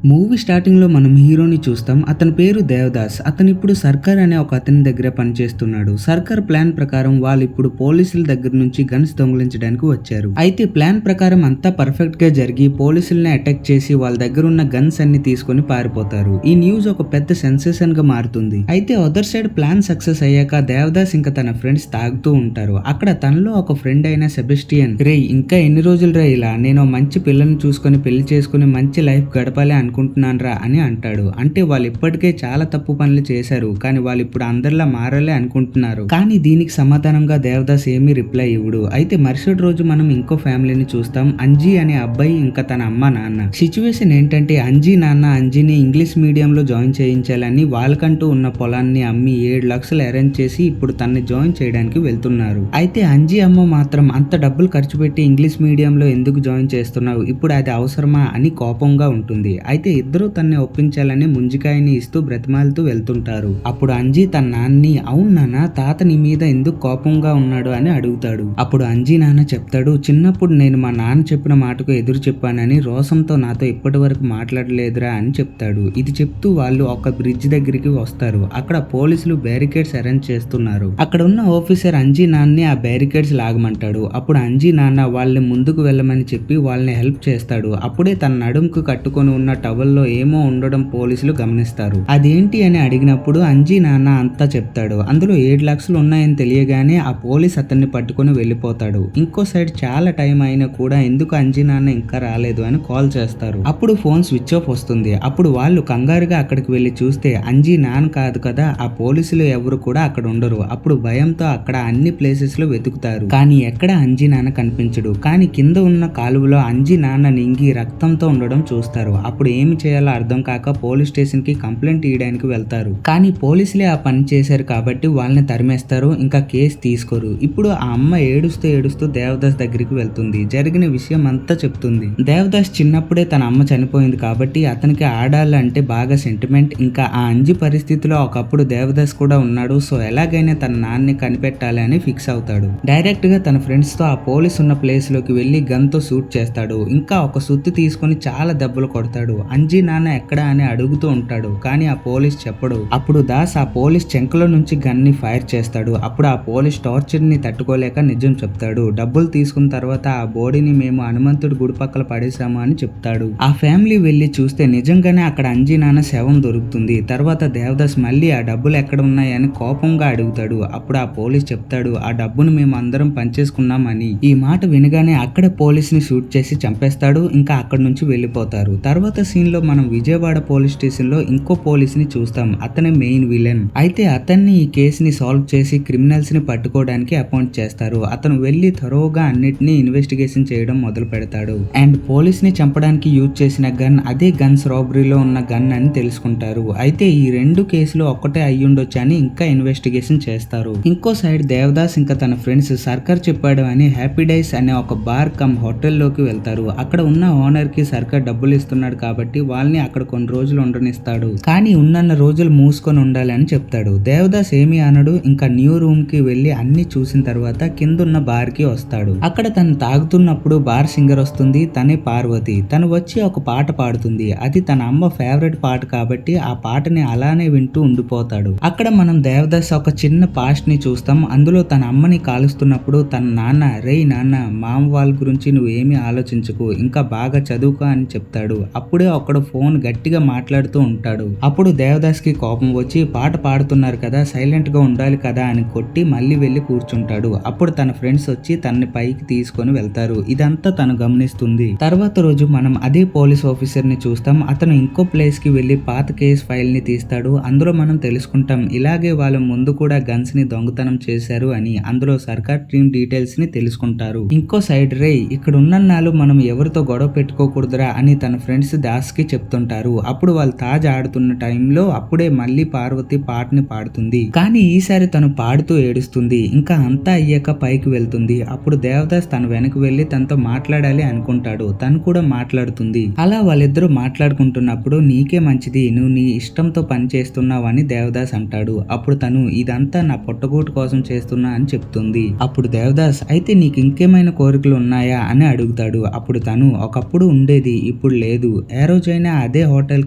Movie starting లో మనం హీరోని చూస్తాం. అతని పేరు దేవదాస్. అతను ఇప్పుడు సర్కార్ అనే ఒక అతని దగ్గర పనిచేస్తున్నాడు. సర్కార్ ప్లాన్ ప్రకారం వాళ్ళు ఇప్పుడు పోలీసుల దగ్గర నుంచి గన్స్ దొంగిలించడానికి వచ్చారు. అయితే ప్లాన్ ప్రకారం అంతా పర్ఫెక్ట్ గా జరిగి పోలీసుల్ని అటాక్ చేసి వాళ్ళ దగ్గర ఉన్న గన్స్ అన్ని తీసుకొని పారిపోతారు. ఈ న్యూస్ ఒక పెద్ద సెన్సేషన్ గా మారుతుంది. అయితే అదర్ సైడ్ ప్లాన్ సక్సెస్ అయ్యాక దేవదాస్ ఇంకా తన ఫ్రెండ్స్ తాగుతూ ఉంటారు. అక్కడ తనలో ఒక ఫ్రెండ్ అయిన సెబెస్టియన్, రే ఇంకా ఎన్ని రోజులు రా ఇలా, నేను మంచి పిల్లని చూసుకొని పెళ్లి చేసుకుని మంచి లైఫ్ గడపాలి అనుకుంటున్నానరా అని అంటాడు. అంటే వాళ్ళు ఇప్పటికే చాలా తప్పు పనులు చేశారు, కానీ వాళ్ళు ఇప్పుడు అందరిలా మారాలి అనుకుంటున్నారు. కానీ దీనికి సమాధానంగా దేవదాస్ ఏమీ రిప్లై ఇవ్వడు. అయితే మరుసటి రోజు మనం ఇంకో ఫ్యామిలీని చూస్తాం. అంజీ అనే అబ్బాయి ఇంకా తన అమ్మ నాన్న. సిచ్యువేషన్ ఏంటంటే అంజీ నాన్న అంజీని ఇంగ్లీష్ మీడియం లో జాయిన్ చేయించాలని వాళ్ళకంటూ ఉన్న పొలాన్ని అమ్మి 7 లక్షలు అరేంజ్ చేసి ఇప్పుడు తనని జాయిన్ చేయడానికి వెళ్తున్నారు. అయితే అంజీ అమ్మ మాత్రం అంత డబ్బులు ఖర్చు పెట్టి ఇంగ్లీష్ మీడియంలో ఎందుకు జాయిన్ చేస్తున్నావు, ఇప్పుడు అది అవసరమా అని కోపంగా ఉంటుంది. అయితే ఇద్దరు తనని ఒప్పించాలని ముంజికాయని ఇస్తూ బ్రతిమాలుతూ వెళ్తుంటారు. అప్పుడు అంజీ తన నాన్ని, అవును నాన్న, తాత నీ మీద ఎందుకు కోపంగా ఉన్నాడు అని అడుగుతాడు. అప్పుడు అంజీ నాన్న చెప్తాడు, చిన్నప్పుడు నేను మా నాన్న చెప్పిన మాటకు ఎదురు చెప్పానని రోసంతో నాతో ఇప్పటి వరకు మాట్లాడలేదురా అని చెప్తాడు. ఇది చెప్తూ వాళ్ళు ఒక బ్రిడ్జ్ దగ్గరికి వస్తారు. అక్కడ పోలీసులు బ్యారికేడ్స్ అరేంజ్ చేస్తున్నారు. అక్కడ ఉన్న ఆఫీసర్ అంజీ నాన్ని ఆ బ్యారికేడ్స్ లాగమంటాడు. అప్పుడు అంజీ నాన్న వాళ్ళని ముందుకు వెళ్ళమని చెప్పి వాళ్ళని హెల్ప్ చేస్తాడు. అప్పుడే తన నడుముకు కట్టుకొని ఉన్న టవల్లో ఏమో ఉండడం పోలీసులు గమనిస్తారు. అదేంటి అని అడిగినప్పుడు అంజీ నాన్న అంతా చెప్తాడు. అందులో 7 లక్షలు ఉన్నాయని తెలియగానే ఆ పోలీస్ అతన్ని పట్టుకొని వెళ్ళిపోతాడు. ఇంకో సైడ్ చాలా టైం అయినా కూడా ఎందుకు అంజీ నాన్న ఇంకా రాలేదు అని కాల్ చేస్తారు. అప్పుడు ఫోన్ స్విచ్ ఆఫ్ వస్తుంది. అప్పుడు వాళ్ళు కంగారుగా అక్కడికి వెళ్లి చూస్తే అంజీ నాన్న కాదు కదా, ఆ పోలీసులు ఎవరు కూడా అక్కడ ఉండరు. అప్పుడు భయంతో అక్కడ అన్ని ప్లేసెస్ లో వెతుకుతారు, కానీ ఎక్కడ అంజీ నాన్న కనిపించడు. కానీ కింద ఉన్న కాలువలో అంజీ నాన్న నింగి రక్తంతో ఉండడం చూస్తారు. అప్పుడు ఏమి చేయాలో అర్థం కాక పోలీస్ స్టేషన్ కి కంప్లైంట్ ఇవ్వడానికి వెళ్తారు. కానీ పోలీసులే ఆ పని చేశారు కాబట్టి వాళ్ళని తరిమేస్తారు, ఇంకా కేసు తీసుకోరు. ఇప్పుడు ఆ అమ్మ ఏడుస్తూ ఏడుస్తూ దేవదాస్ దగ్గరికి వెళ్తుంది. జరిగిన విషయం అంతా చెప్తుంది. దేవదాస్ చిన్నప్పుడే తన అమ్మ చనిపోయింది కాబట్టి అతనికి ఆడాలంటే బాగా సెంటిమెంట్. ఇంకా ఆ అంజి పరిస్థితిలో ఒకప్పుడు దేవదాస్ కూడా ఉన్నాడు. సో ఎలాగైనా తన నాన్నని కనిపెట్టాలి అని ఫిక్స్ అవుతాడు. డైరెక్ట్ గా తన ఫ్రెండ్స్ తో ఆ పోలీస్ ఉన్న ప్లేస్ లోకి వెళ్లి గన్ తో షూట్ చేస్తాడు. ఇంకా ఒక సుత్తి తీసుకొని చాలా దెబ్బలు కొడతాడు. అంజీ నాన్న ఎక్కడా అని అడుగుతూ ఉంటాడు, కానీ ఆ పోలీస్ చెప్పడు. అప్పుడు దాస్ ఆ పోలీస్ చెంకలో నుంచి గన్ ని ఫైర్ చేస్తాడు. అప్పుడు ఆ పోలీస్ టార్చర్ ని తట్టుకోలేక నిజం చెప్తాడు. డబ్బులు తీసుకున్న తర్వాత ఆ బాడీని మేము హనుమంతుడి గుడి పక్కల పడేసాము అని చెప్తాడు. ఆ ఫ్యామిలీ వెళ్లి చూస్తే నిజంగానే అక్కడ అంజీ నాన్న శవం దొరుకుతుంది. తర్వాత దేవదాస్ మళ్ళీ ఆ డబ్బులు ఎక్కడ ఉన్నాయని కోపంగా అడుగుతాడు. అప్పుడు ఆ పోలీస్ చెప్తాడు, ఆ డబ్బును మేము అందరం పంచేసుకున్నామని. ఈ మాట వినగానే అక్కడే పోలీస్ ని షూట్ చేసి చంపేస్తాడు. ఇంకా అక్కడ నుంచి వెళ్ళిపోతారు. తర్వాత సీన్ లో మనం విజయవాడ పోలీస్ స్టేషన్ లో ఇంకో పోలీస్ ని చూస్తాం. అతనే మెయిన్ విలన్. అయితే అతన్ని ఈ కేసుని సాల్వ్ చేసి క్రిమినల్స్ ని పట్టుకోవడానికి అపాయింట్ చేస్తారు. అతను వెళ్లి థరోగా అన్నిటినీ ఇన్వెస్టిగేషన్ చేయడం మొదలు పెడతాడు. అండ్ పోలీస్ ని చంపడానికి యూజ్ చేసిన గన్ అదే గన్స్ రాబరీలో ఉన్న గన్ అని తెలుసుకుంటారు. అయితే ఈ 2 కేసులు ఒక్కటే అయ్యుండొచ్చు అని ఇంకా ఇన్వెస్టిగేషన్ చేస్తారు. ఇంకో సైడ్ దేవదాస్ ఇంకా తన ఫ్రెండ్స్ సర్కార్ చెప్పాడు అని హ్యాపీ డైస్ అనే ఒక బార్ కమ్ హోటల్ లోకి వెళ్తారు. అక్కడ ఉన్న ఓనర్ కి సర్కార్ డబ్బులు ఇస్తున్నాడు కాబట్టి వాళ్ళని అక్కడ కొన్ని రోజులు ఉండనిస్తాడు. కానీ ఉన్నన్న రోజులు మూసుకొని ఉండాలి అని చెప్తాడు. దేవదాస్ ఏమీ అనడు. ఇంకా న్యూ రూమ్ కి వెళ్లి అన్ని చూసిన తర్వాత కిందున్న బార్ కి వస్తాడు. అక్కడ తను తాగుతున్నప్పుడు బార్ సింగర్ వస్తుంది. తనే పార్వతి. తను వచ్చి ఒక పాట పాడుతుంది. అది తన అమ్మ ఫేవరెట్ పాట కాబట్టి ఆ పాటని అలానే వింటూ ఉండిపోతాడు. అక్కడ మనం దేవదాస్ ఒక చిన్న పాస్ట్ ని చూస్తాం. అందులో తన అమ్మని కాలుస్తున్నప్పుడు తన నాన్న, రేయ్ నాన్న, మామ వాళ్ళ గురించి నువ్వు ఏమీ ఆలోచించకు, ఇంకా బాగా చదువుకో అని చెప్తాడు. అప్పుడే ఒకడు ఫోన్ గట్టిగా మాట్లాడుతూ ఉంటాడు. అప్పుడు దేవదాస్ కి కోపం వచ్చి పాట పాడుతున్నారు కదా, సైలెంట్ గా ఉండాలి కదా అని కొట్టి మళ్ళీ వెళ్లి కూర్చుంటాడు. అప్పుడు తన ఫ్రెండ్స్ వచ్చి తనని పైకి తీసుకొని వెళ్తారు. ఇదంతా తను గమనిస్తుంది. తర్వాత రోజు మనం అదే పోలీస్ ఆఫీసర్ ని చూస్తాం. అతను ఇంకో ప్లేస్ కి వెళ్లి పాత కేసు ఫైల్ ని తీస్తాడు. అందులో మనం తెలుసుకుంటాం ఇలాగే వాళ్ళ ముందు కూడా గన్స్ ని దొంగతనం చేశారు అని. అందులో సర్కార్ టీమ్ డీటెయిల్స్ ని తెలుసుకుంటారు. ఇంకో సైడ్ రే ఇక్కడ ఉన్నన్నాళ్ళు మనం ఎవరితో గొడవ పెట్టుకోకూడదురా అని తన ఫ్రెండ్స్ దాస్ కి చెప్తుంటారు. అప్పుడు వాళ్ళు తాజ్ ఆడుతున్న టైంలో అప్పుడే మళ్ళీ పార్వతి పాటని పాడుతుంది. కానీ ఈసారి తను పాడుతూ ఏడుస్తుంది. ఇంకా అంతా అయ్యాక పైకి వెళ్తుంది. అప్పుడు దేవదాస్ తన వెనక్కి వెళ్లి తనతో మాట్లాడాలి అనుకుంటాడు. తను కూడా మాట్లాడుతుంది. అలా వాళ్ళిద్దరూ మాట్లాడుకుంటున్నప్పుడు నీకే మంచిది, నువ్వు నీ ఇష్టంతో పని చేస్తున్నావు అని దేవదాస్ అంటాడు. అప్పుడు తను ఇదంతా నా పొట్టగూటు కోసం చేస్తున్నా అని చెప్తుంది. అప్పుడు దేవదాస్ అయితే నీకు ఇంకేమైనా కోరికలు ఉన్నాయా అని అడుగుతాడు. అప్పుడు తను ఒకప్పుడు ఉండేది ఇప్పుడు లేదు, ఏరో రోజైనా అదే హోటల్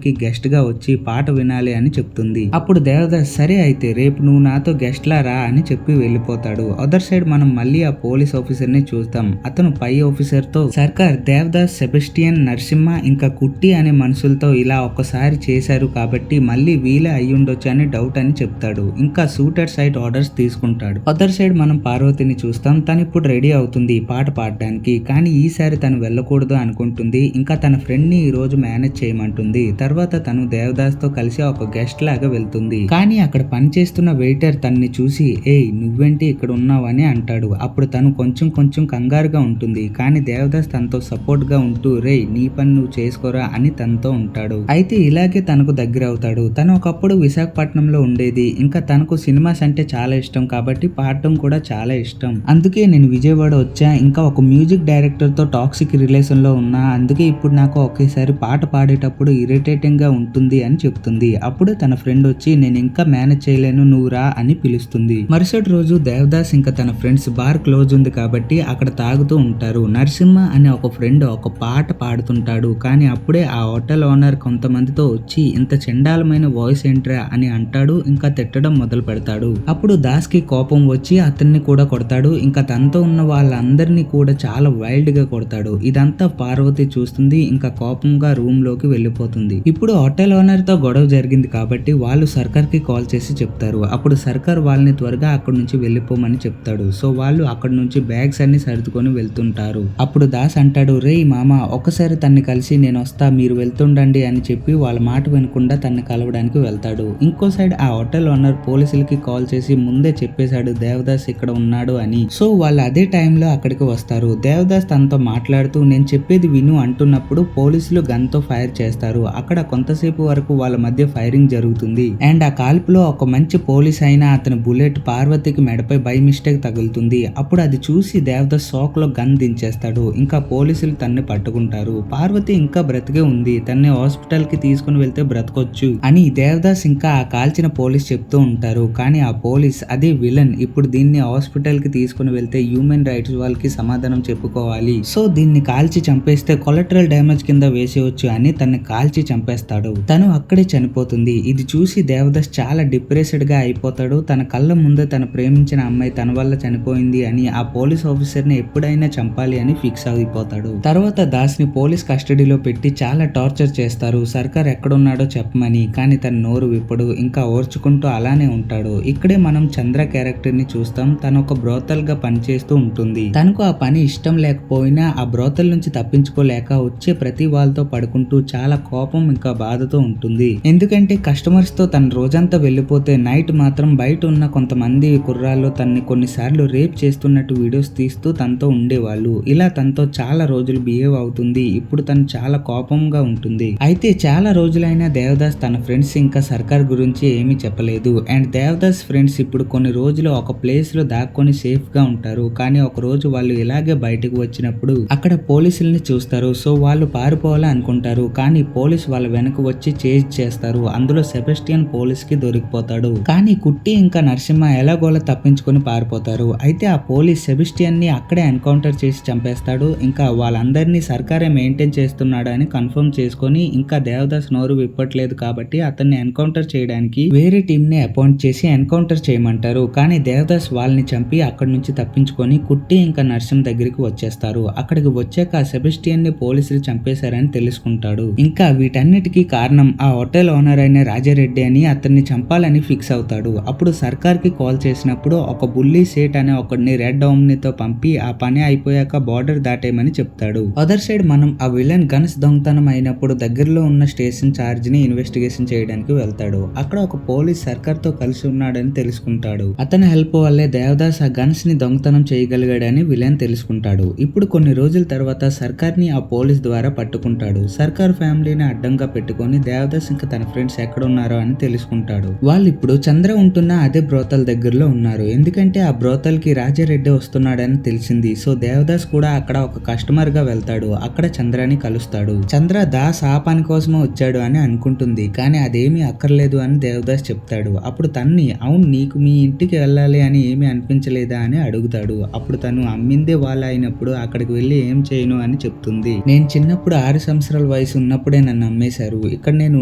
కి గెస్ట్ గా వచ్చి పాట వినాలి అని చెప్తుంది. అప్పుడు దేవదాస్ సరే అయితే రేపు నువ్వు నాతో గెస్ట్ లా రా అని చెప్పి వెళ్ళిపోతాడు. అదర్ సైడ్ మనం మళ్ళీ ఆ పోలీస్ ఆఫీసర్ ని చూస్తాం. అతను పై ఆఫీసర్ తో సర్కార్ దేవదాస్, సెబెస్టియన్, నరసింహ ఇంకా కుట్టి అనే మనుషులతో ఇలా ఒక్కసారి చేశారు కాబట్టి మళ్ళీ వీలే అయ్యుండొచ్చు అని డౌట్ అని చెప్తాడు. ఇంకా సూటర్ సైడ్ ఆర్డర్స్ తీసుకుంటాడు. అదర్ సైడ్ మనం పార్వతిని చూస్తాం. తను ఇప్పుడు రెడీ అవుతుంది పాట పాడడానికి. కానీ ఈసారి తను వెళ్ళకూడదు అనుకుంటుంది. ఇంకా తన ఫ్రెండ్ ని ఈ రోజు మేనేజ్ చేయమంటుంది. తర్వాత తను దేవదాస్ తో కలిసి ఒక గెస్ట్ లాగా వెళ్తుంది. కానీ అక్కడ పనిచేస్తున్న వెయిటర్ తనని చూసి ఏయ్ నువ్వేంటి ఇక్కడ ఉన్నావని అంటాడు. అప్పుడు తను కొంచెం కంగారుగా ఉంటుంది. కానీ దేవదాస్ తనతో సపోర్ట్ గా ఉంటూ రేయ్ నీ పని నువ్వు చేసుకోరా అని తనతో ఉంటాడు. అయితే ఇలాగే తనకు దగ్గర అవుతాడు. తను ఒకప్పుడు విశాఖపట్నంలో ఉండేది. ఇంకా తనకు సినిమాస్ అంటే చాలా ఇష్టం కాబట్టి పాడటం కూడా చాలా ఇష్టం. అందుకే నేను విజయవాడ వచ్చా. ఇంకా ఒక మ్యూజిక్ డైరెక్టర్ తో టాక్సిక్ రిలేషన్ లో ఉన్నా. అందుకే ఇప్పుడు నాకు ఒకేసారి పాట పాడేటప్పుడు ఇరిటేటింగ్ గా ఉంటుంది అని చెప్తుంది. అప్పుడు తన ఫ్రెండ్ వచ్చి నేను ఇంకా మేనేజ్ చేయలేను నువ్వు రా అని పిలుస్తుంది. మరుసటి రోజు దేవదాస్ ఇంకా తన ఫ్రెండ్స్ బార్ క్లోజ్ ఉంది కాబట్టి అక్కడ తాగుతూ ఉంటారు. నరసింహ అనే ఒక ఫ్రెండ్ ఒక పాట పాడుతుంటాడు. కానీ అప్పుడే ఆ హోటల్ ఓనర్ కొంతమందితో వచ్చి ఇంత చండాలమైన వాయిస్ ఏంట్రా అని అంటాడు. ఇంకా తిట్టడం మొదలు పెడతాడు. అప్పుడు దాస్ కి కోపం వచ్చి అతన్ని కూడా కొడతాడు. ఇంకా తనతో ఉన్న వాళ్ళందరినీ కూడా చాలా వైల్డ్ గా కొడతాడు. ఇదంతా పార్వతి చూస్తుంది. ఇంకా కోపంగా రూమ్ లోకి వెళ్ళిపోతుంది. ఇప్పుడు హోటల్ ఓనర్ తో గొడవ జరిగింది కాబట్టి వాళ్ళు సర్కార్ కి కాల్ చేసి చెప్తారు. అప్పుడు సర్కార్ వాళ్ళని త్వరగా అక్కడ నుంచి వెళ్ళిపోమని చెప్తాడు. సో వాళ్ళు అక్కడ నుంచి బ్యాగ్స్ అన్ని సర్దుకొని వెళ్తుంటారు. అప్పుడు దాస్ అంటాడు రేయ్ మామ ఒకసారి తన్ని కలిసి నేను వస్తా మీరు వెళ్తుండండి అని చెప్పి వాళ్ళ మాట వినకుండా తన్ని కలవడానికి వెళ్తాడు. ఇంకో సైడ్ ఆ హోటల్ ఓనర్ పోలీసులకి కాల్ చేసి ముందే చెప్పేశాడు దేవదాస్ ఇక్కడ ఉన్నాడు అని. సో వాళ్ళు అదే టైంలో అక్కడికి వస్తారు. దేవదాస్ తనతో మాట్లాడుతూ నేను చెప్పేది విను అంటున్నప్పుడు పోలీసులు గన్ తో ఫైర్ చేస్తారు. అక్కడ కొంతసేపు వరకు వాళ్ళ మధ్య ఫైరింగ్ జరుగుతుంది. అండ్ ఆ కాల్పులో ఒక మంచి పోలీస్ అయినా అతని బుల్లెట్ పార్వతికి మెడపై బై మిస్టేక్ తగులుతుంది. అప్పుడు అది చూసి దేవదాస్ షాక్ లో గన్ దించేస్తాడు. ఇంకా పోలీసులు తన్ని పట్టుకుంటారు. పార్వతి ఇంకా బ్రతికే ఉంది. తన్ని హాస్పిటల్ కి తీసుకుని వెళ్తే బ్రతకొచ్చు అని దేవదాస్ ఇంకా ఆ కాల్చిన పోలీస్ చెప్తూ ఉంటారు. కానీ ఆ పోలీస్ అదే విలన్ ఇప్పుడు దీన్ని హాస్పిటల్ కి తీసుకుని వెళ్తే హ్యూమన్ రైట్స్ వాళ్ళకి సమాధానం చెప్పుకోవాలి. సో దీన్ని కాల్చి చంపేస్తే కొలెటరల్ డ్యామేజ్ కింద వేసేయచ్చు అని తన్ని కాల్చి చంపేస్తాడు. తను అక్కడే చనిపోతుంది. ఇది చూసి దేవదాస్ చాలా డిప్రెస్డ్ గా అయిపోతాడు. తన కళ్ళ ముందే తన ప్రేమించిన అమ్మాయి తన వల్ల చనిపోయింది అని ఆ పోలీస్ ఆఫీసర్ ని ఎప్పుడైనా చంపాలి అని ఫిక్స్ అయిపోతాడు. తర్వాత దాస్ ని పోలీస్ కస్టడీలో పెట్టి చాలా టార్చర్ చేస్తారు. సర్కార్ ఎక్కడున్నాడో చెప్పమని. కానీ తన నోరు విప్పడు. ఇంకా ఓర్చుకుంటూ అలానే ఉంటాడు. ఇక్కడే మనం చంద్ర క్యారెక్టర్ ని చూస్తాం. తను ఒక బ్రోతల్ గా పనిచేస్తూ ఉంటుంది. తనకు ఆ పని ఇష్టం లేకపోయినా ఆ బ్రోతల్ నుంచి తప్పించుకోలేక వచ్చే ప్రతి వాళ్ళతో పడుకుంటూ చాలా కోపం ఇంకా బాధతో ఉంటుంది. ఎందుకంటే కస్టమర్స్ తో తన రోజంతా వెళ్ళిపోతే నైట్ మాత్రం బయట ఉన్న కొంతమంది కుర్రాళ్ళు తన్ని కొన్నిసార్లు రేప్ చేస్తున్నట్టు వీడియోస్ తీస్తూ తనతో ఉండేవాళ్ళు. ఇలా తనతో చాలా రోజులు బిహేవ్ అవుతుంది. ఇప్పుడు తను చాలా కోపంగా ఉంటుంది. అయితే చాలా రోజులైనా దేవదాస్ తన ఫ్రెండ్స్ ఇంకా సర్కార్ గురించి ఏమీ చెప్పలేదు. అండ్ దేవదాస్ ఫ్రెండ్స్ ఇప్పుడు కొన్ని రోజులు ఒక ప్లేస్ లో దాక్కొని సేఫ్ గా ఉంటారు. కానీ ఒక రోజు వాళ్ళు ఇలాగే బయటకు వచ్చినప్పుడు అక్కడ పోలీసుల్ని చూస్తారు. సో వాళ్ళు పారిపోవాలని అనుకుంటారు. కానీ పోలీస్ వాళ్ళ వెనక వచ్చి చేజ్ చేస్తారు. అందులో సెబెస్టియన్ పోలీస్ కి దొరికిపోతాడు. కానీ కుట్టి ఇంకా నరసింహ ఎలాగోలా తప్పించుకొని పారిపోతారు. అయితే ఆ పోలీస్ సెబెస్టియన్ ని అక్కడే ఎన్కౌంటర్ చేసి చంపేస్తాడు. ఇంకా వాళ్ళందరినీ సర్కారే మెయింటైన్ చేస్తున్నాడు అని కన్ఫర్మ్ చేసుకొని ఇంకా దేవదాస్ నోరు విప్పట్లేదు కాబట్టి అతన్ని ఎన్కౌంటర్ చేయడానికి వేరే టీం ని అపాయింట్ చేసి ఎన్కౌంటర్ చేయమంటారు. కానీ దేవదాస్ వాళ్ళని చంపి అక్కడి నుంచి తప్పించుకొని కుట్టి ఇంకా నరసింహ దగ్గరికి వచ్చేస్తారు. అక్కడికి వచ్చాక సెబెస్టియన్ ని పోలీసులు చంపేశారని తెలుసుకుంటాడు. ఇంకా వీటన్నిటికీ కారణం ఆ హోటల్ ఓనర్ అయిన రాజారెడ్డి అని అతన్ని చంపాలని ఫిక్స్ అవుతాడు. అప్పుడు సర్కార్ కి కాల్ చేసినప్పుడు ఒక బుల్లీ సేట్ అనే ఒకడిని రెడ్ తో పంపి ఆ పని అయిపోయాక బార్డర్ దాటేయమని చెప్తాడు. అదర్ సైడ్ మనం ఆ విలన్ గన్స్ దొంగతనం అయినప్పుడు దగ్గరలో ఉన్న స్టేషన్ చార్జ్ ని ఇన్వెస్టిగేషన్ చేయడానికి వెళ్తాడు. అక్కడ ఒక పోలీస్ సర్కార్ తో కలిసి ఉన్నాడని తెలుసుకుంటాడు. అతని హెల్ప్ వల్లే దేవదాస్ ఆ గన్స్ ని దొంగతనం చేయగలిగాడని విలన్ తెలుసుకుంటాడు. ఇప్పుడు కొన్ని రోజుల తర్వాత సర్కార్ ని ఆ పోలీస్ ద్వారా పట్టుకుంటాడు. సర్కార్ ఫ్యామిలీని అడ్డంగా పెట్టుకొని దేవదాస్ ఇంకా తన ఫ్రెండ్స్ ఎక్కడ ఉన్నారో అని తెలుసుకుంటాడు. వాళ్ళు ఇప్పుడు చంద్ర ఉంటున్న అదే బ్రోతల్ దగ్గరలో ఉన్నారు. ఎందుకంటే ఆ బ్రోతల్ కి రాజారెడ్డి వస్తున్నాడని తెలిసింది. సో దేవదాస్ కూడా అక్కడ ఒక కస్టమర్ గా వెళ్తాడు. అక్కడ చంద్రని కలుస్తాడు. చంద్ర దాస్ ఆ పని కోసమే వచ్చాడు అని అనుకుంటుంది. కానీ అదేమీ అక్కర్లేదు అని దేవదాస్ చెప్తాడు. అప్పుడు తన్ని అవును నీకు మీ ఇంటికి వెళ్ళాలి అని ఏమీ అనిపించలేదా అని అడుగుతాడు. అప్పుడు తను అమ్మిందే వాళ్ళ అయినప్పుడు అక్కడికి వెళ్ళి ఏం చేయను అని చెప్తుంది. నేను చిన్నప్పుడు 6 సంవత్సరాల వయసు ఉన్నప్పుడే నన్ను అమ్మేశారు. ఇక్కడ నేను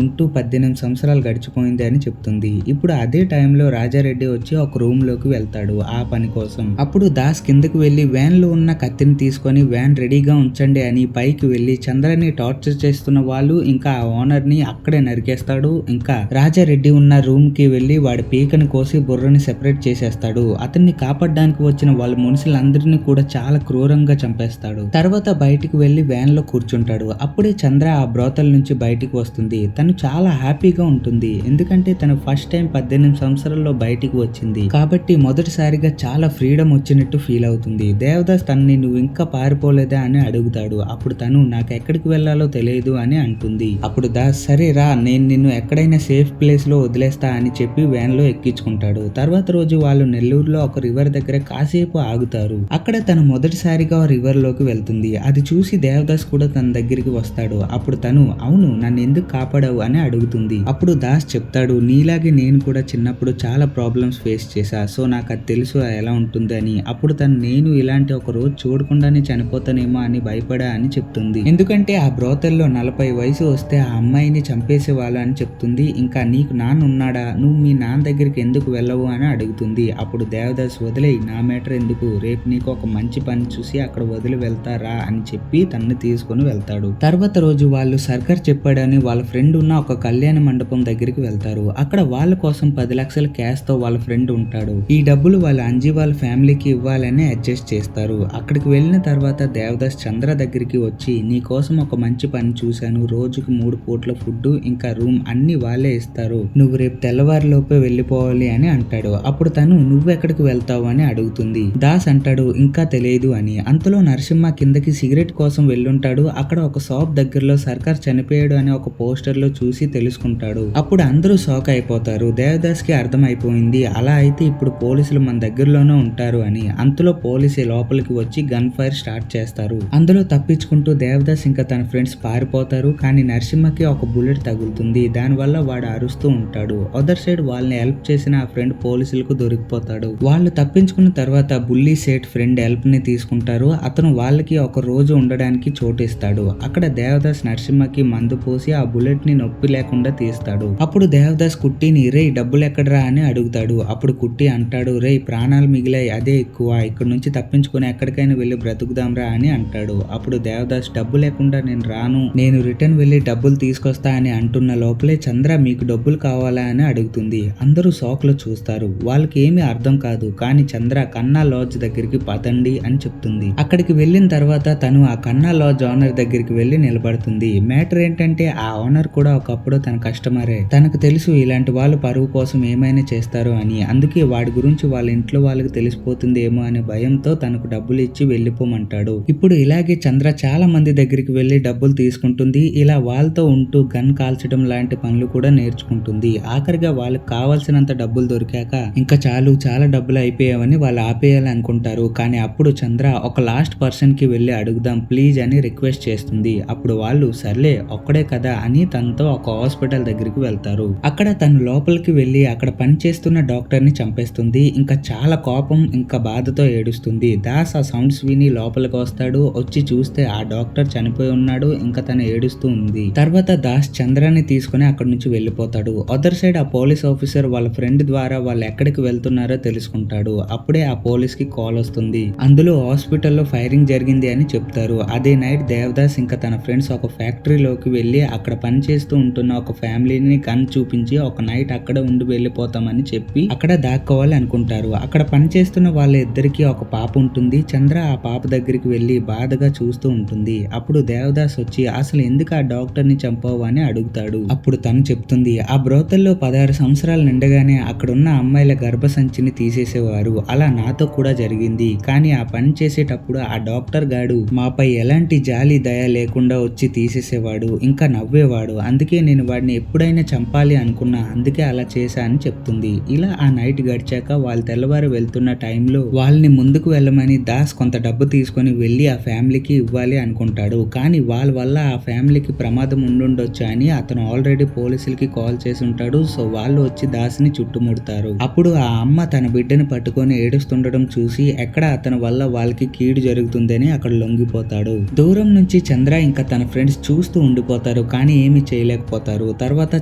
ఉంటూ 18 సంవత్సరాలు గడిచిపోయింది అని చెప్తుంది. ఇప్పుడు అదే టైంలో రాజారెడ్డి వచ్చి ఒక రూమ్ లోకి వెళ్తాడు ఆ పని కోసం. అప్పుడు దాస్ కిందకి వెళ్లి వ్యాన్ లో ఉన్న కత్తిని తీసుకొని వ్యాన్ రెడీగా ఉంచండి అని పైకి వెళ్లి చంద్రని టార్చర్ చేస్తున్న వాళ్ళు ఇంకా ఆ ఓనర్ ని అక్కడే నరికేస్తాడు. ఇంకా రాజారెడ్డి ఉన్న రూమ్ కి వెళ్లి వాడి పీకని కోసి బుర్రని సెపరేట్ చేసేస్తాడు. అతన్ని కాపాడడానికి వచ్చిన వాళ్ళ మనుషులందరినీ కూడా చాలా క్రూరంగా చంపేస్తాడు. తర్వాత బయటికి వెళ్లి వ్యాన్ లో కూర్చుంటాడు. అప్పుడే చంద్ర ఆ బ్రోతల్ నుంచి బయటికి వస్తుంది. తను చాలా హ్యాపీగా ఉంటుంది. ఎందుకంటే తను ఫస్ట్ టైం 18 సంవత్సరాల్లో బయటికి వచ్చింది కాబట్టి మొదటిసారిగా చాలా ఫ్రీడమ్ వచ్చినట్టు ఫీల్ అవుతుంది. దేవదాస్ తనని నువ్వు ఇంకా పారిపోలేదా అని అడుగుతాడు. అప్పుడు తను నాకు ఎక్కడికి వెళ్లాలో తెలియదు అని అంటుంది. అప్పుడు దాస్ సరే రా, నేను నిన్ను ఎక్కడైనా సేఫ్ ప్లేస్ లో వదిలేస్తా అని చెప్పి వ్యాన్ లో ఎక్కించుకుంటాడు. తర్వాత రోజు వాళ్ళు నెల్లూరులో ఒక రివర్ దగ్గర కాసేపు ఆగుతారు. అక్కడ తను మొదటిసారిగా రివర్ లోకి వెళ్తుంది. అది చూసి దేవదాస్ కూడా తన దగ్గరికి వస్తాడు. అప్పుడు తను అవును నన్ను ఎందుకు కాపాడావు అని అడుగుతుంది. అప్పుడు దాస్ చెప్తాడు, నీలాగే నేను కూడా చిన్నప్పుడు చాలా ప్రాబ్లమ్స్ ఫేస్ చేశా, సో నాకు అది తెలుసు ఎలా ఉంటుంది అని. అప్పుడు తను నేను ఇలాంటి ఒక రోజు చూడకుండానే చనిపోతానేమో అని భయపడా అని చెప్తుంది. ఎందుకంటే ఆ బ్రోతల్లో 40 వయసు వస్తే ఆ అమ్మాయిని చంపేసేవాళ్ళు అని చెప్తుంది. ఇంకా నీకు నాన్న ఉన్నాడా, నువ్వు మీ నాన్న దగ్గరికి ఎందుకు వెళ్ళవు అని అడుగుతుంది. అప్పుడు దేవదాస్ వదిలేయి, నా మ్యాటర్ ఎందుకు, రేపు నీకు ఒక మంచి పని చూసి అక్కడ వదిలి వెళ్తారా అని చెప్పి తనని తీసుకుని వెళ్తాడు. తర్వాత రోజు వాళ్ళు సర్కార్ చెప్పాడని వాళ్ళ ఫ్రెండ్ ఉన్న ఒక కళ్యాణ మండపం దగ్గరికి వెళ్తారు. అక్కడ వాళ్ళ కోసం 10 లక్షల క్యాష్ తో వాళ్ళ ఫ్రెండ్ ఉంటాడు. ఈ డబ్బులు వాళ్ళ అంజీ వాళ్ళ ఫ్యామిలీకి ఇవ్వాలని అడ్జస్ట్ చేస్తారు. అక్కడికి వెళ్ళిన తర్వాత దేవదాస్ చంద్ర దగ్గరికి వచ్చి నీ కోసం ఒక మంచి పని చూశాను, రోజుకి 3 పూట్ల ఫుడ్ ఇంకా రూమ్ అన్ని వాళ్ళే ఇస్తారు, నువ్వు రేపు తెల్లవారి లోపే వెళ్ళిపోవాలి అని అంటాడు. అప్పుడు తను నువ్వెక్కడికి వెళ్తావు అని అడుగుతుంది. దాస్ అంటాడు ఇంకా తెలియదు అని. అంతలో నరసింహ కిందకి సిగరెట్ కోసం వెళ్ళుంటాడు. అక్కడ ఒక షాప్ దగ్గరలో సర్కార్ చనిపోయాడు అని ఒక పోస్టర్ లో చూసి తెలుసుకుంటాడు. అప్పుడు అందరూ షాక్ అయిపోతారు. దేవదాస్ కి అర్థమైపోయింది అలా అయితే ఇప్పుడు పోలీసులు మన దగ్గరలోనే ఉంటారు అని. అంతలో పోలీసు లోపలికి వచ్చి గన్ ఫైర్ స్టార్ట్ చేస్తారు. అందులో తప్పించుకుంటూ దేవదాస్ ఇంకా తన ఫ్రెండ్స్ పారిపోతారు. కానీ నరసింహకి ఒక బుల్లెట్ తగులుతుంది. దానివల్ల వాడు అరుస్తూ ఉంటాడు. అదర్ సైడ్ వాళ్ళని హెల్ప్ చేసిన ఆ ఫ్రెండ్ పోలీసులకు దొరికిపోతాడు. వాళ్ళు తప్పించుకున్న తర్వాత బుల్లీ సేట్ ఫ్రెండ్ హెల్ప్ ని తీసుకుంటారు. అతను వాళ్ళకి ఒక రోజు ఉండడానికి చోటిస్తాడు. అక్కడ దేవదాస్ నరసింహకి మందు పోసి ఆ బుల్లెట్ ని నొప్పి లేకుండా తీస్తాడు. అప్పుడు దేవదాస్ కుట్టిని రే డబ్బులు ఎక్కడరా అని అడుగుతాడు. అప్పుడు కుట్టి అంటాడు, రే ప్రాణాలు మిగిలాయి అదే ఎక్కువ, ఇక్కడ నుంచి తప్పించుకుని ఎక్కడికైనా వెళ్ళి బ్రతుకుదాంరా అని అంటాడు. అప్పుడు దేవదాస్ డబ్బు లేకుండా నేను రాను, నేను రిటర్న్ వెళ్ళి డబ్బులు తీసుకొస్తా అని అంటున్న లోపలే చంద్ర మీకు డబ్బులు కావాలా అని అడుగుతుంది. అందరూ షాక్ లో చూస్తారు. వాళ్ళకి ఏమీ అర్థం కాదు. కానీ చంద్ర కన్నా లాడ్జ్ దగ్గరికి పదండి అని చెప్తుంది. అక్కడికి వెళ్ళిన తర్వాత తను ఆ కన్నా లాడ్జ్ ఓనర్ దగ్గరికి వెళ్ళి నిలబడుతుంది. మ్యాటర్ ఏంటంటే ఆ ఓనర్ కూడా ఒకప్పుడు తన కస్టమరే. తనకు తెలుసు ఇలాంటి వాళ్ళు పరువు కోసం ఏమైనా చేస్తారు అని. అందుకే వాడి గురించి వాళ్ళ ఇంట్లో వాళ్ళకి తెలిసిపోతుంది ఏమో అనే భయంతో తనకు డబ్బులు ఇచ్చి వెళ్ళిపోమంటాడు. ఇప్పుడు ఇలాగే చంద్ర చాలా మంది దగ్గరికి వెళ్ళి డబ్బులు తీసుకుంటుంది. ఇలా వాళ్ళతో ఉంటూ గన్ కాల్చడం లాంటి పనులు కూడా నేర్చుకుంటుంది. ఆఖరిగా వాళ్ళకి కావాల్సినంత డబ్బులు దొరికాక ఇంకా చాలు చాలా డబ్బులు అయిపోయావని వాళ్ళు ఆపేయాలి అనుకుంటారు. కానీ అప్పుడు చంద్ర ఒక లాస్ట్ పర్సన్ కి వెళ్ళి అడుగుదాం ప్లీజ్ అని రిక్వెస్ట్ చేస్తుంది. అప్పుడు వాళ్ళు సర్లే ఒక్కడే కదా అని తనతో ఒక హాస్పిటల్ దగ్గరికి వెళ్తారు. అక్కడ తను లోపలికి వెళ్ళి అక్కడ పనిచేస్తున్న డాక్టర్ ని చంపేస్తుంది. ఇంకా చాలా కోపం ఇంకా బాధతో ఏడుస్తుంది. దాస్ ఆ సౌండ్స్ విని లోపలికి వస్తాడు. వచ్చి చూస్తే ఆ డాక్టర్ చనిపోయి ఉన్నాడు. ఇంకా తను ఏడుస్తూ ఉంది. తర్వాత దాస్ చంద్రాన్ని తీసుకుని అక్కడి నుంచి వెళ్ళిపోతాడు. అదర్ సైడ్ ఆ పోలీస్ ఆఫీసర్ వాళ్ళ ఫ్రెండ్ ద్వారా వాళ్ళు ఎక్కడికి వెళ్తున్నారో తెలుసుకుంటాడు. అప్పుడే ఆ పోలీస్ కి కాల్ వస్తుంది. అందులో హాస్పిటల్లో ఫైరింగ్ జరిగింది అని చెప్తారు. అదే నైట్ దేవదాస్ ఇంకా తన ఫ్రెండ్స్ ఒక ఫ్యాక్టరీలోకి వెళ్ళి అక్కడ పనిచేస్తూ ఉంటున్న ఒక ఫ్యామిలీని గన్ చూపించి ఒక నైట్ అక్కడ ఉండి వెళ్ళిపోతామని చెప్పి అక్కడ దాక్కోవాలి అనుకుంటారు. అక్కడ పనిచేస్తున్న వాళ్ళ ఇద్దరికి ఒక పాప ఉంటుంది. చంద్ర ఆ పాప దగ్గరికి వెళ్ళి బాధగా చూస్తూ ఉంటుంది. అప్పుడు దేవదాస్ వచ్చి అసలు ఎందుకు ఆ డాక్టర్ ని చంపావు అని అడుగుతాడు. అప్పుడు తను చెప్తుంది ఆ బ్రోతల్లో 16 సంవత్సరాలు నిండగానే అక్కడున్న అమ్మాయిల గర్భసంచిని తీసేసేవారు. అలా నాతో కూడా జరిగింది. కానీ ఆ పని చేసేటప్పుడు ఆ డాక్టర్ గాడు మాపై ఎలాంటి జాలి దయ లేకుండా వచ్చి తీసేసేవాడు. ఇంకా నవ్వేవాడు. అందుకే నేను వాడిని ఎప్పుడైనా చంపాలి అనుకున్నా. అందుకే అలా చేశా అని చెప్తుంది. ఇలా ఆ నైట్ గడిచాక వాళ్ళు తెల్లవారు వెళ్తున్న టైంలో వాళ్ళని ముందుకు వెళ్ళమని దాస్ కొంత డబ్బు తీసుకొని వెళ్ళి ఆ ఫ్యామిలీకి ఇవ్వాలి అనుకుంటాడు. కానీ వాళ్ళ వల్ల ఆ ఫ్యామిలీకి ప్రమాదం ఉండుండొచ్చు అని అతను ఆల్రెడీ పోలీసులకి కాల్ చేసి ఉంటాడు. సో వాళ్ళు వచ్చి దాస్ని చుట్టుముడతారు. అప్పుడు ఆ అమ్మ తన బిడ్డని పట్టుకొని ఏడుస్తుండడం చూసి ఎక్కడ అతని వల్ల వాళ్ళకి కీడు జరుగుతుందని అక్కడ లొంగిపోతాడు. దూరం నుంచి చంద్ర ఇంకా తన ఫ్రెండ్స్ చూస్తూ ఉండిపోతారు, కానీ ఏమీ చేయలేకపోతారు. తర్వాత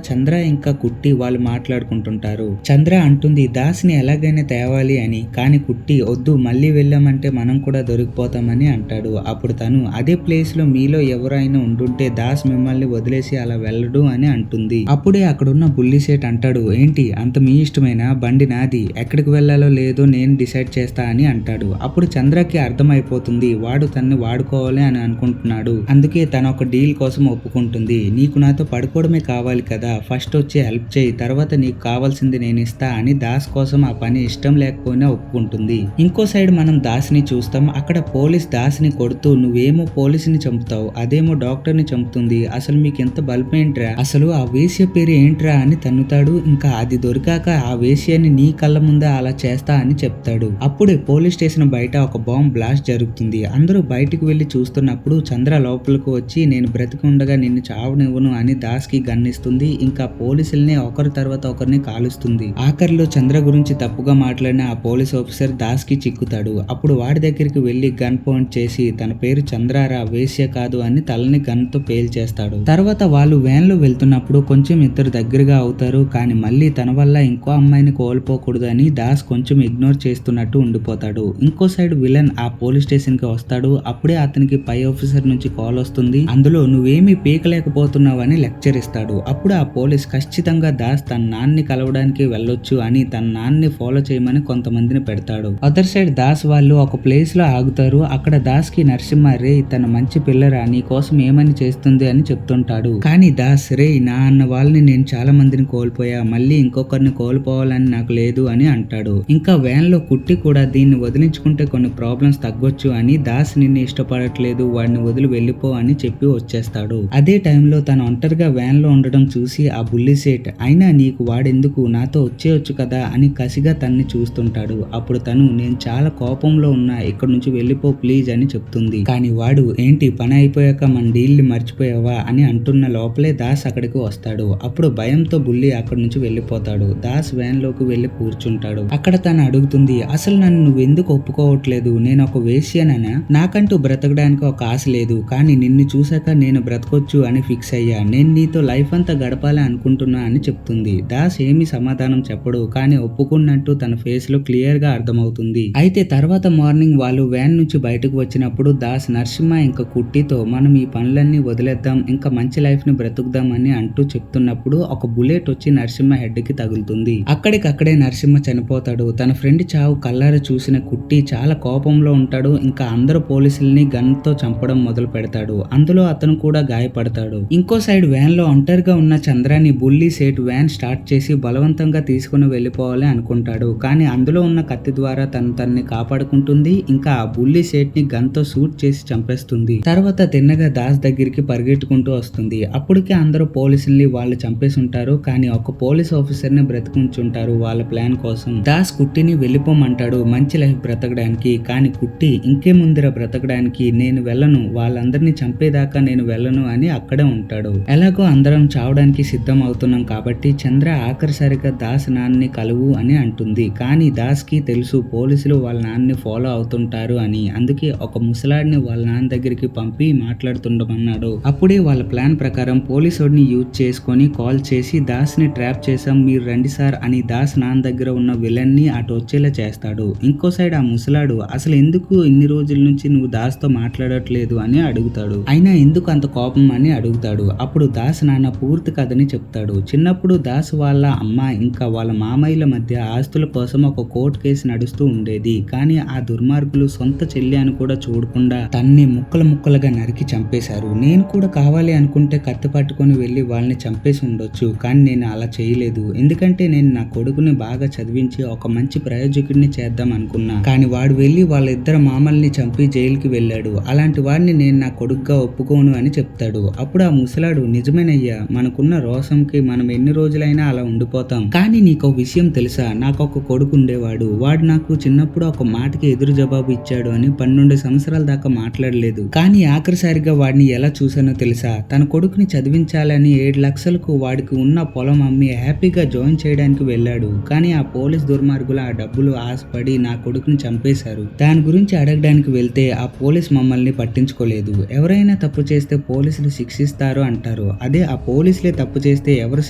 చంద్ర ఇంకా కుట్టి వాళ్ళు మాట్లాడుకుంటుంటారు. చంద్ర అంటుంది దాస్ని ఎలాగైనా తేవాలి అని, కానీ కుట్టి వద్దు, మళ్ళీ వెళ్ళామంటే మనం కూడా దొరికిపోతామని అంటాడు. అప్పుడు తను అదే ప్లేస్ లో మీలో ఎవరైనా ఉండుంటే దాస్ మిమ్మల్ని వదిలేసి అలా వెళ్ళడు అని అంటుంది. అప్పుడే అక్కడున్న బుల్లి సేట్ అంటాడు, ఏంటి అంత మీ ఇష్టమైనా, బండి నాది, ఎక్కడికి వెళ్ళాలో లేదో నేను డిసైడ్ చేస్తా అని అంటాడు. అప్పుడు చంద్రకి అర్థమైపోతుంది వాడు తన్ని వాడుకోవాలి అని అనుకుంటున్నాడు. అందుకే తన ఒక డీల్ కోసం ఒప్పుకుంటుంది. నీకు నాతో పడుకోవడమే కావాలి కదా, ఫస్ట్ వచ్చి హెల్ప్ చేయి, తర్వాత నీకు కావాల్సింది నేను ఇస్తా అని దాస్ కోసం ఆ పని ఇష్టం లేకపోయినా ఒప్పుకుంటుంది. ఇంకో సైడ్ మనం దాస్ని చూస్తాం. అక్కడ పోలీస్ దాస్ని కొడుతూ నువ్వేమో పోలీసుని చంపుతావు, అదేమో డాక్టర్ ని చంపుతుంది, అసలు మీకు ఎంత బల్పేంట్రా, అసలు ఆ వేశ్య పేరు ఏంట్రా అని తన్నుతాడు. ఇంకా అది దొరికాక ఆ వేశ్యని నీ కళ్ళ ముందే అలా చేస్తా అని చెప్తాడు. అప్పుడే పోలీస్ స్టేషన్ బయట ఒక బాంబ్ బ్లాస్ట్ జరుగుతుంది. అందరూ బయటికి వెళ్లి చూస్తున్నప్పుడు చంద్ర లోపలికి వచ్చి నేను బ్రతికి ఉండగా నిన్ను చావనివ్వను అని దాస్ కి గన్నిస్తుంది. ఇంకా పోలీసుల్ని ఒకరి తర్వాత ఒకరిని కాలుస్తుంది. ఆఖరిలో చంద్ర గురించి తప్పుగా మాట్లాడిన ఆ పోలీస్ ఆఫీసర్ దాస్ కి చిక్కుతాడు. అప్పుడు వాడి దగ్గరికి వెళ్లి గన్ పాయింట్ చేసి తన పేరు చంద్రారా, వేశ్య కాదు అని తలని గన్ తో పేల్చేస్తాడు. తర్వాత వాళ్ళు వ్యాన్ లో వెళ్తున్నప్పుడు కొంచెం ఇద్దరు దగ్గరగా అవుతారు, కానీ మళ్ళీ తన వల్ల ఇంకో అమ్మాయిని కోల్పోకూడదు అని దాస్ కొంచెం ఇగ్నోర్ చేస్తున్నట్టు ఉండిపోతాడు. ఇంకో సైడ్ విలన్ ఆ పోలీస్ స్టేషన్ కి వస్తాడు. అప్పుడే అతనికి పై ఆఫీసర్ నుంచి కాల్ వస్తుంది. అందులో నువ్వేమీ పీకలేకపోతున్నావు అని లెక్చర్ ఇస్తాడు. అప్పుడు ఆ పోలీస్ ఖచ్చితంగా దాస్ తన నాన్ని కలవడానికి వెళ్ళొచ్చు అని తన నాన్ని ఫాలో చేయమని కొంతమందిని పెడతాడు. అదర్ సైడ్ దాస్ వాళ్ళు ఒక ప్లేస్ లో ఆగుతారు. అక్కడ దాస్ కి నరసింహ రే తన మంచి పిల్లరా, నీ కోసం ఏమని చేస్తుంది అని చెప్తుంటాడు. కానీ దాస్ రే నా అన్న వాళ్ళని నేను చాలా మందిని కోల్పోయా, మళ్ళీ ఇంకొకరిని కోల్పోవాలని నాకు లేదు అని అంటాడు. ఇంకా వ్యాన్ లో కుట్టి కూడా దీన్ని వదిలించుకుంటే కొన్ని ప్రాబ్లమ్స్ తగ్గొచ్చు అని, దాస్ నిన్ను ఇష్టపడట్లేదు, వాడిని వదిలి వెళ్ళిపో అని చెప్పి వచ్చేస్తాడు. అదే టైంలో తను ఒంటరిగా వ్యాన్ లో ఉండడం చూసి ఆ బుల్లి సేట్ అయినా నీకు వాడెందుకు, నాతో వచ్చేయొచ్చు కదా అని కసిగా తన్ని చూస్తుంటాడు. అప్పుడు తను నేను చాలా కోపంలో ఉన్నా, ఇక్కడ నుంచి వెళ్ళిపో ప్లీజ్ అని చెప్తుంది. కానీ వాడు ఏంటి పని అయిపోయాక మన డీల్ మర్చిపోయావా అని అంటున్న లోపలే దాస్ అక్కడికి వస్తాడు. అప్పుడు భయంతో బుల్లి అక్కడి నుంచి వెళ్ళిపోతాడు. దాస్ వ్యాన్ లోకి వెళ్లి కూర్చుంటాడు. అక్కడ తను అడుగుతుంది, అసలు నన్ను నువ్వెందుకు ఒప్పుకోవట్లేదు, నేను ఒక వేశ్యననా, నాకంటూ బ్రతకడానికి ఒక ఆశ లేదు, కానీ నిన్ను చూసాక నేను బ్రతకొచ్చు అని ఫిక్స్ అయ్యా, నేను నీతో లైఫ్ అంతా గడపాలి అనుకుంటున్నా అని చెప్తుంది. దాస్ ఏమీ సమాధానం చెప్పడు, కానీ ఒప్పుకున్నట్టు తన ఫేస్ లో క్లియర్ గా అర్థమవుతుంది. అయితే తర్వాత మార్నింగ్ వాళ్ళు వ్యాన్ నుంచి బయటకు వచ్చినప్పుడు దాస్ నరసింహ ఇంకా కుట్టితో మనం ఈ పనులన్నీ వదిలేద్దాం, ఇంకా మంచి లైఫ్ ని బ్రతుకుదాం అని అంటూ చెప్తున్నప్పుడు ఒక బుల్లెట్ వచ్చి నరసింహ హెడ్ కి తగులుతుంది. అక్కడికక్కడే నరసింహ చనిపోతాడు. తన ఫ్రెండ్ చావు కళ్ళారా చూసిన కుట్టి చాలా కోపంలో ఉంటాడు. ఇంకా అందరూ పోలీసుల్ని గన్ తో చంపడం మొదలు పెడతాడు. అందులో అతను కూడా గాయపడతాడు. ఇంకో సైడ్ వ్యాన్ లో ఒంటరిగా ఉన్న చంద్రాని బుల్లి సేట్ వ్యాన్ స్టార్ట్ చేసి బలవంతంగా తీసుకుని వెళ్ళిపోవాలి అనుకుంటాడు. కానీ అందులో ఉన్న కత్తి ద్వారా తనని కాపాడుకుంటుంది. ఇంకా ఆ బుల్లి సేట్ ని గన్ తో షూట్ చేసి చంపేస్తుంది. తర్వాత తిన్నగా దాస్ దగ్గరికి పరిగెట్టుకుంటూ వస్తుంది. అప్పటికే అందరూ పోలీసుల్ని వాళ్ళు చంపేసి ఉంటారు, కానీ ఒక పోలీస్ ఆఫీసర్ ని బ్రతికుంచుంటారు వాళ్ళ ప్లాన్ కోసం. దాస్ కుట్టిని వెళ్ళిపోమంటాడు మంచి లైఫ్ బ్రతకడానికి. కానీ కుట్టి ఇంకేముందిరా బ్రతకడానికి, నేను వెళ్ళను, వాళ్ళందరినీ చంపేదాకా నేను వెళ్ళను అని అక్కడే ఉంటాడు. ఎలాగో అందరం చావడానికి సిద్ధం అవుతున్నాం కాబట్టి చంద్ర ఆఖరిసరిగా దాస్ నాన్ని కలువు అని అంటుంది. కానీ దాస్ కి తెలుసు పోలీసులు వాళ్ళ నాన్ని ఫాలో అవుతుంటారు అని, అందుకే ఒక ముసలాడిని వాళ్ళ నాన్న దగ్గరికి పంపి మాట్లాడుతుండమన్నాడు. అప్పుడే వాళ్ళ ప్లాన్ ప్రకారం పోలీసుడిని యూజ్ చేసుకొని కాల్ చేసి దాస్ ని ట్రాప్ చేసాం, మీరు రండి సార్ అని దాస్ నాన్న దగ్గర ఉన్న విలన్ ని అటు వచ్చేలా చేస్తాడు. ఇంకో సైడ్ ఆ ముసలాడు అసలు ఎందుకు ఇన్ని రోజుల నుంచి నువ్వు దాస్ తో మాట్లాడట్లేదు అని అడుగుతాడు. అయినా ఎందుకు అంత కోపం అని అడుగుతాడు. అప్పుడు దాస్ నాన్న పూర్తి కథని చెప్తాడు. చిన్నప్పుడు దాస్ వాళ్ళ అమ్మ ఇంకా వాళ్ళ మామయ్యల మధ్య ఆస్తుల కోసం ఒక కోర్టు కేసు నడుస్తూ ఉండేది. కానీ ఆ దుర్మార్గులు సొంత చెల్లి అని కూడా చూడకుండా తన్ని ముక్కలుగా నరికి చంపేశారు. నేను కూడా కావాలి అనుకుంటే కత్తి పట్టుకొని వెళ్లి వాళ్ళని చంపేసి ఉండొచ్చు, కానీ నేను అలా చేయలేదు. ఎందుకంటే నేను నా కొడుకుని బాగా చదివించి ఒక మంచి ప్రయోజకుడిని చేద్దాం అనుకున్నా. కానీ వాడు వెళ్లి వాళ్ళిద్దరు మామల్ని చంపి జైలుకి వెళ్ళాడు. అలాంటి వాడిని నేను నా కొడుకుగా ఒప్పుకోను అని చెప్తాడు. అప్పుడు ఆ ముసలాడు నిజమేనయ్యా, మనకున్న రోషంకి మనం ఎన్ని రోజులైనా అలా ఉండిపోతాం. కానీ నీకు విషయం తెలుసా, నాకు ఒక కొడుకు ఉండేవాడు. వాడు నాకు చిన్నప్పుడు ఒక మాటకి ఎదురు జవాబు ఇచ్చాడు అని 12 సంవత్సరాల దాకా మాట్లాడలేదు. కానీ ఆఖరిసారిగా వాడిని ఎలా చూసానో తెలుసా, తన కొడుకుని చదివించాలని 7 లక్షలకు వాడికి ఉన్న పొలం అమ్మి హ్యాపీగా జాయిన్ చేయడానికి వెళ్ళాడు. కానీ ఆ పోలీస్ దుర్మార్గులు ఆ డబ్బులు ఆశపడి నా కొడుకుని చంపేశారు. దాని గురించి అడగడానికి వెళ్తే ఆ పోలీస్ మమ్మల్ని పట్టించుకోలేదు. ఎవరైనా తప్పు చేస్తే పోలీసులు శిక్షిస్తారు అంటారు. అదే ఆ పోలీసులే తప్పు చేస్తే ఎవరు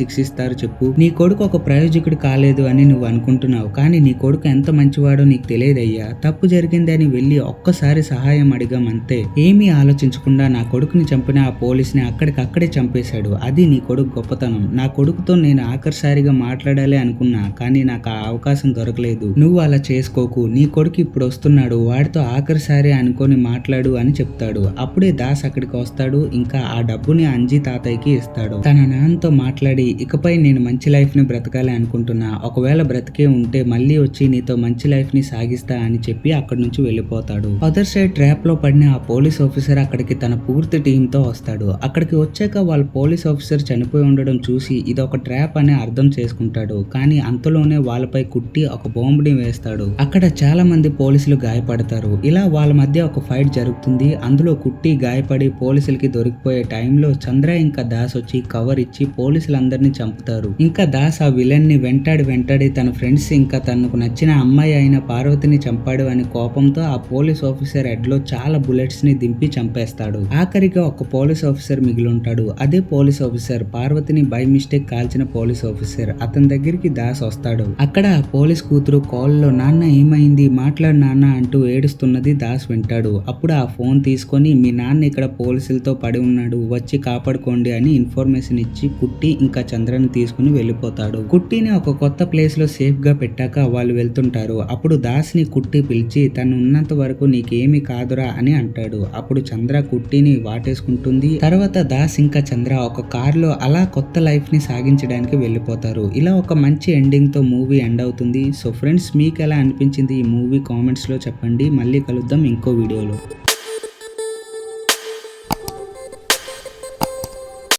శిక్షిస్తారు చెప్పు? నీ కొడుకు ఒక ప్రయోజకుడు కాలేదు అని నువ్వు అనుకుంటున్నావు, కానీ నీ కొడుకు ఎంత మంచివాడో నీకు తెలియదయ్యా. తప్పు జరిగిందని వెళ్ళి ఒక్కసారి సహాయం అడిగామంతే. ఏమీ ఆలోచించకుండా నా కొడుకుని చంపిన ఆ పోలీసుని అక్కడికక్కడే చంపేశాడు. అది నీ కొడుకు గొప్పతనం. నా కొడుకుతో నేను ఆఖరిసారిగా మాట్లాడాలి అనుకున్నా, కానీ నాకు ఆ అవకాశం దొరకలేదు. నువ్వు అలా చేసుకోకు. నీ కొడుకు ఇప్పుడు వస్తున్నాడు, వాడితో ఆఖరిసారి అనుకొని మాట్లాడు అని చెప్తాడు. అప్పుడే దాస్ అక్కడికి వస్తాడు. ఇంకా ఆ డబ్బుని అంజీ తాతయ్యకి ఇస్తాడు. తన నాన్నతో మాట్లాడి, ఇకపై నేను మంచి లైఫ్ ని బ్రతకాలి అనుకుంటున్నా, ఒకవేళ బ్రతికే ఉంటే మళ్ళీ వచ్చి నీతో మంచి లైఫ్ ని సాగిస్తా అని చెప్పి అక్కడి నుంచి వెళ్ళిపోతాడు. అదర్ సైడ్ ట్రాప్ లో పడిన ఆ పోలీస్ ఆఫీసర్ అక్కడికి తన పూర్తి టీమ్ తో వస్తాడు. అక్కడికి వచ్చాక వాళ్ళ పోలీస్ ఆఫీసర్ చనిపోయి ఉండడం చూసి ఇది ఒక ట్రాప్ అని అర్థం చేసుకుంటాడు. కానీ అంతలోనే వాళ్ళపై కుట్టి ఒక బాంబుని వేస్తాడు. అక్కడ చాలా మంది పోలీసులు గాయపడతారు. ఇలా వాళ్ళ మధ్య ఒక ఫైట్ జరుగుతుంది. అందులో కుట్టి గాయపడి పోలీసులకి దొరికిపోయే టైంలో చంద్ర ఇంకా దాస్ వచ్చి కవర్ ఇచ్చి పోలీసులందరినీ చంపుతారు. ఇంకా దాస్ ఆ విలన్ ని వెంటాడి తన ఫ్రెండ్స్ ఇంకా తనకు నచ్చిన అమ్మాయి అయిన పార్వతిని చంపాడు అని కోపంతో ఆ పోలీస్ ఆఫీసర్ హెడ్ లో చాలా బుల్లెట్స్ ని దింపి చంపేస్తాడు. ఆఖరిగా ఒక పోలీస్ ఆఫీసర్ మిగిలి ఉంటాడు. అదే పోలీస్ ఆఫీసర్ పార్వతిని బై మిస్టేక్ కాల్చిన పోలీస్ ఆఫీసర్. అతని దగ్గరికి దాస్ వస్తాడు. అక్కడ ఆ పోలీస్ కూతురు కాల్లో నాన్న ఏమైంది, మాట్లాడు నాన్న అంటూ ఏడుస్తున్నది దాస్ వింటాడు. అప్పుడు ఆ ఫోన్ తీసుకొని మీ నాన్న ఇక్కడ పోలీసులతో పడి ఉన్నాడు, వచ్చి కాపాడుకోండి అని ఇన్ఫర్మేషన్ ఇచ్చి కుట్టి ఇంకా చంద్రని తీసుకుని వెళ్ళిపోతాడు. కుట్టిని ఒక కొత్త ప్లేస్ లో సేఫ్ గా పెట్టాక వాళ్ళు వెళ్తుంటారు. అప్పుడు దాస్ ని కుట్టి పిలిచి తను ఉన్నంత వరకు నీకేమీ కాదురా అని అంటాడు. అప్పుడు చంద్ర కుట్టిని వాటేసుకుంటుంది. తర్వాత దాస్ ఇంకా చంద్ర ఒక కార్ లో అలా కొత్త లైఫ్ ని సాగించడానికి వెళ్ళిపోతారు. ఇలా ఒక మంచి ఎండింగ్ తో మూవీ ఎండ్ అవుతుంది. సో ఫ్రెండ్స్, మీకు ఎలా అనిపించింది ఈ మూవీ కామెంట్స్ లో చెప్పండి. మళ్ళీ కలుద్దాం ఇంకో వీడియోలో.